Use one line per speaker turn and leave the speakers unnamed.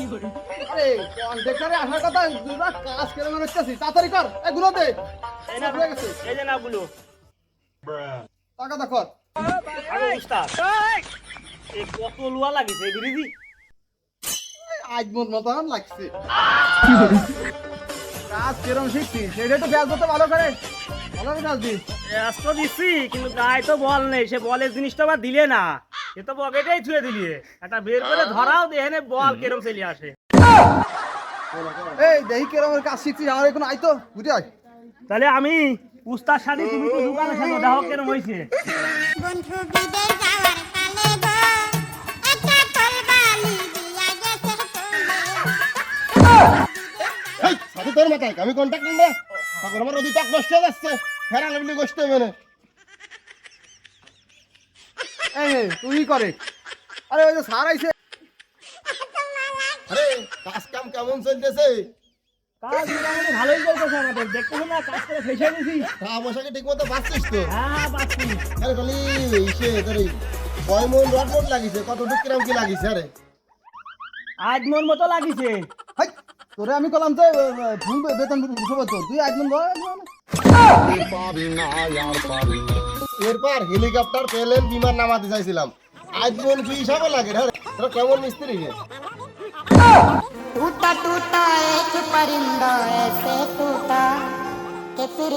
আরে কন্ট্রাক্টরে আসার কথা দুটা কাজ করে মনে হচ্ছে তাড়াতাড়ি কর এগুলো দে
এই না
হয়ে গেছে
এই যে নাগুলো
টাকা দেখো
আরে উস্তাদ এই কত লুয়া লাগিছে এই বিরিজি
আজ মতন লাগছে কাজ কিরম শিখছিস সেটা তো ব্যাস করতে ভালো করে কাজ দিস
রাস্তা দিচ্ছি কিন্তু গায়ে তো বল নেই সে বলের জিনিসটা আবার দিলে না সে তো পকেটেই ছুঁয়ে দিলিয়ে একটা বের করে ধরাও দেখে বল কেরম চলে আসে
এই দেখি কিরমের কাজ শিখছিস আমার এখন আইতো বুঝে আয়
তাহলে আমি উস্তাদ সাথে তুমি তো দোকানের সাথে দেখো কেরম হয়েছে
বন্ধু বিদেশ যাওয়ার কালে গো একটা তলবালি দিয়া গেছে
সাথে তোর মাথায় আমি কন্ট্যাক্ট না তখন আমার ওদিক নষ্ট হয়ে যাচ্ছে ফেরা লাগলি গোষ্ঠ হবে না
এই তুই করে আরে ওই যে স্যার আইছে
আরে কাজ কাম কেমন চলতেছে
কাজ মোটামুটি ভালোই চলতেছে আমাদের দেখতেছো না কাজ করে ফেসে দিছি
টাকা পয়সাকে ঠিক মতো পাচ্ছিস তো
হ্যাঁ বাচ্চি
আরে খালি ইসে তোর কয় মন রড মোট লাগিছে কতটুক কিরাম কি লাগিছে আরে
আজ মন মতো লাগিছে
হাই তোরে আমি কলাম যে ফুল বেতন উঠবে তো তুই আজ মন
এরপর হেলিকপ্টার প্লেন বিমান নামাতে চাইছিলাম আজ মন কি হিসাবে লাগে রে তোরা কেমন মিস্ত্রি রে
टूटा टूटा एक परिंदा ऐसे टूटा कि फिर